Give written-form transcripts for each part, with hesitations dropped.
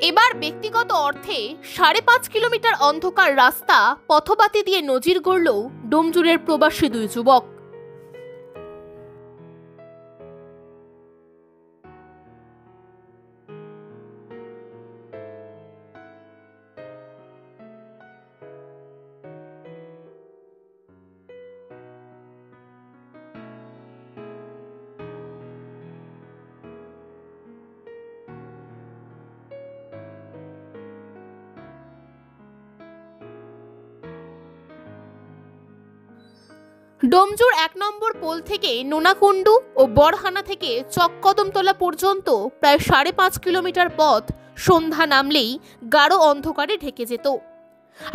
এবার ব্যক্তিগত অর্থে ৫.৫ কিলোমিটার অন্ধকার রাস্তা পথবাতি দিয়ে নজির গড়ল ডোমজুড়ের প্রবাসী দুই যুবক। ডোমজুর ১ নম্বর পোল থেকে নোনাকুণ্ডু ও বড়হানা থেকে চককদমতলা পর্যন্ত প্রায় ৫.৫ কিলোমিটার পথ সন্ধ্যা নামলেই গাঢ় অন্ধকারে ঢেকে যেত।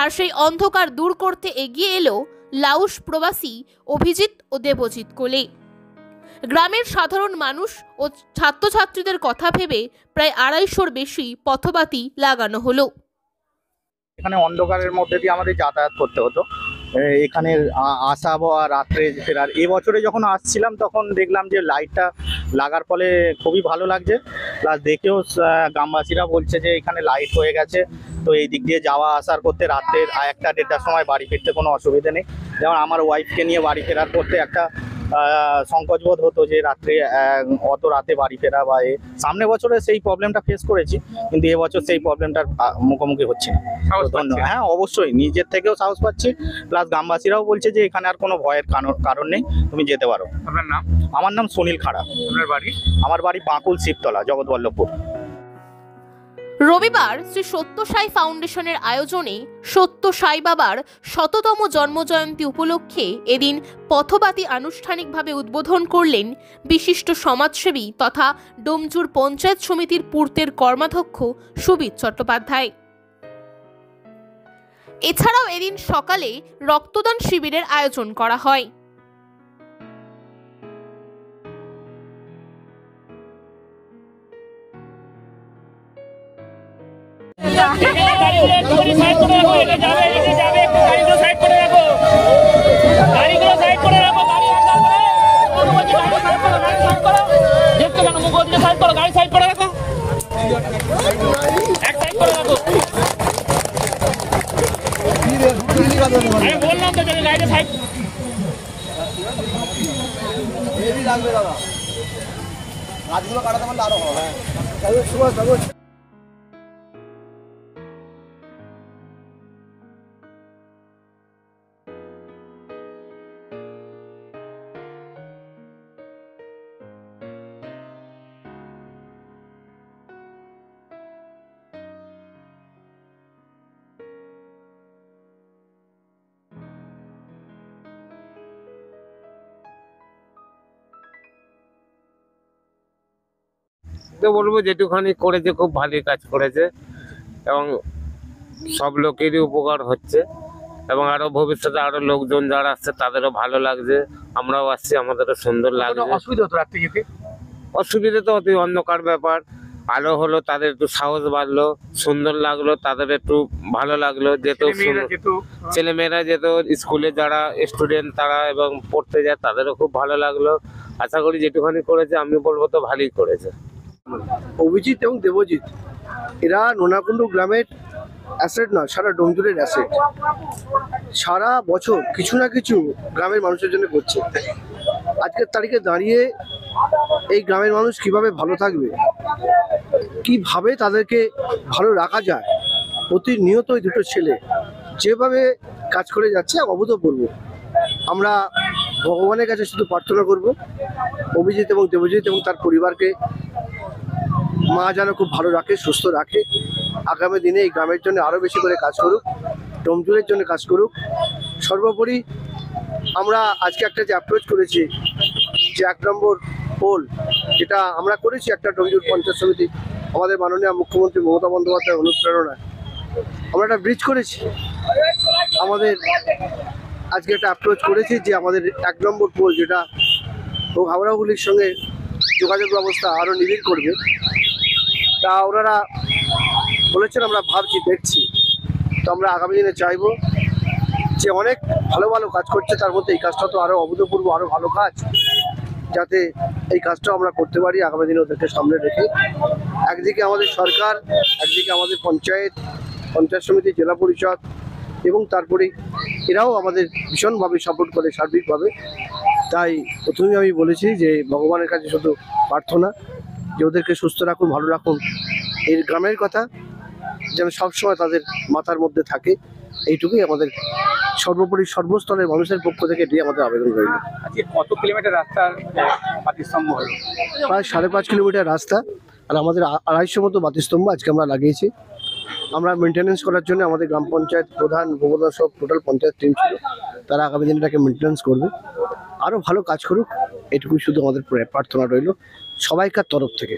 আর সেই অন্ধকার দূর করতে এগিয়ে এলো লাউস প্রবাসী অভিজিৎ ও দেবজিৎ কোলে। গ্রামের সাধারণ মানুষ ও ছাত্রছাত্রীদের কথা ভেবে প্রায় ২৫০'র বেশি পথবাতি লাগানো হলো। এখানে অন্ধকারের মধ্যে দিয়ে আমাদের যাতায়াত করতে হতো। এখানের আসা বা রাত্রে ফেরার এবছরে যখন আসছিলাম তখন দেখলাম যে লাইটটা লাগার ফলে খুবই ভালো লাগছে। প্লাস দেখেও গ্রামবাসীরা বলছে যে এখানে লাইট হয়ে গেছে, তো এই দিক দিয়ে যাওয়া আসার করতে রাত্রের ১টা-১.৫টার সময় বাড়ি ফিরতে কোনো অসুবিধা নেই। যেমন আমার ওয়াইফকে নিয়ে বাড়ি ফেরার করতে একটা সংকোচবোধ হতো যে রাত্রে অত রাতে বাড়ি ফেরা বা সামনে বছরে সেই প্রবলেমটা ফেস করেছি, কিন্তু এবছর সেই প্রবলেমটার মুখোমুখি হচ্ছে না। ধন্যবাদ। হ্যাঁ, অবশ্যই নিজের থেকেও সাহস পাচ্ছি, প্লাস গ্রামবাসীরাও বলছে যে এখানে আর কোনো ভয়ের কারণ নেই, তুমি যেতে পারো। আপনার নাম? আমার নাম সুনীল খাড়া। আপনার বাড়ি? আমার বাড়ি বাঁকুল শিবতলা, জগৎবল্লভপুর। রবিবার শ্রী সত্য সাই ফাউন্ডেশনের আয়োজনে সত্য সাই বাবার ১০০তম জন্মজয়ন্তী উপলক্ষে এদিন পথবাতি আনুষ্ঠানিকভাবে উদ্বোধন করলেন বিশিষ্ট সমাজসেবী তথা ডোমজুর পঞ্চায়েত সমিতির পূর্তের কর্মাধ্যক্ষ সুবিত চট্টোপাধ্যায়। এছাড়াও এদিন সকালে রক্তদান শিবিরের আয়োজন করা হয়। বললাম তো লাইটে সাইড লাগবে দাদা, গাছগুলো কাটাতে পারলে আরো হয়। তো বলবো যেটুখানি করেছে খুব ভালোই কাজ করেছে এবং সব লোকেরই উপকার হচ্ছে এবং আরো ভবিষ্যতে আরো লোকজন যারা আসছে তাদেরও ভালো লাগছে, আমরাও আসছি, আমাদেরও সুন্দর লাগছে। অসুবিধা তো অতি অন্ধকার ব্যাপার, আলো হলো তাদের একটু সাহস বাড়লো, সুন্দর লাগলো, তাদের একটু ভালো লাগলো, যেহেতু ছেলেমেয়েরা যেত স্কুলে যারা স্টুডেন্ট তারা এবং পড়তে যায় তাদেরও খুব ভালো লাগলো। আশা করি যেটুখানি করেছে আমি বলবো তো ভালোই করেছে। অভিজিৎ এবং দেবজিৎ এরা নোনাকুণ্ডু গ্রামের অ্যাসেট না, সারা ডোমজুরের অ্যাসেট। সারা বছর কিছু না কিছু গ্রামের মানুষের জন্য করছে। আজকের তারিখে দাঁড়িয়ে এই গ্রামের মানুষ কিভাবে ভালো থাকবে, কিভাবে তাদেরকে ভালো রাখা যায়, প্রতিনিয়ত এই দুটো ছেলে যেভাবে কাজ করে যাচ্ছে অভূতপূর্ব। আমরা ভগবানের কাছে শুধু প্রার্থনা করব অভিজিৎ এবং দেবজিৎ এবং তার পরিবারকে মা যেন খুব ভালো রাখে, সুস্থ রাখে। আগামী দিনে এই গ্রামের জন্য আরও বেশি করে কাজ করুক, ডোমজুরের জন্য কাজ করুক। সর্বোপরি আমরা আজকে একটা যে অ্যাপ্রোচ করেছি, যে ১ নম্বর পোল যেটা আমরা করেছি একটা ডোমজুর পঞ্চায়েত সমিতি, আমাদের মাননীয় মুখ্যমন্ত্রী মমতা বন্দ্যোপাধ্যায়ের অনুপ্রেরণায় আমরা একটা ব্রিজ করেছি। আমাদের আজকে একটা অ্যাপ্রোচ করেছি যে আমাদের ১ নম্বর পোল যেটা হাওড়াগুলির সঙ্গে যোগাযোগ ব্যবস্থা আরও নিবিড় করবে, তা ওনারা বলেছেন আমরা ভাবছি, দেখছি। তো আমরা আগামী দিনে চাইবো যে অনেক ভালো ভালো কাজ করছে, তার মধ্যে এই কাজটা তো আরও অভূতপূর্ব, আরও ভালো কাজ, যাতে এই কাজটা আমরা করতে পারি আগামী দিনে ওদেরকে সামনে রেখে। একদিকে আমাদের সরকার, একদিকে আমাদের পঞ্চায়েত সমিতি, জেলা পরিষদ এবং তারপরে এরাও আমাদের ভীষণভাবে সাপোর্ট করে সার্বিকভাবে। তাই প্রথমেই আমি বলেছি যে ভগবানের কাছে শুধু প্রার্থনা যে ওদেরকে সুস্থ রাখুন, ভালো রাখুন, এই গ্রামের কথা যেন সবসময় তাদের মাথার মধ্যে থাকে, এইটুকুই আমাদের সর্বোপরি সর্বস্তরের মানুষের পক্ষ থেকে এটি আমাদের আবেদন রইল। আজকে কত কিলোমিটার রাস্তার বাতিস্তম্ভ হলো? প্রায় 5.5 কিলোমিটার রাস্তা, আর আমাদের 250 মতো বাতিস্তম্ভ আজকে আমরা লাগিয়েছি। আমরা মেনটেনেন্স করার জন্য আমাদের গ্রাম পঞ্চায়েত প্রধান, উপপ্রধান সব টোটাল পঞ্চায়েত টিম ছিল, তারা আগামী দিনে এটাকে মেনটেনেন্স করবে, আরও ভালো কাজ করুক, এটুকুই শুধু আমাদের প্রার্থনা রইল সবাইকার তরফ থেকে।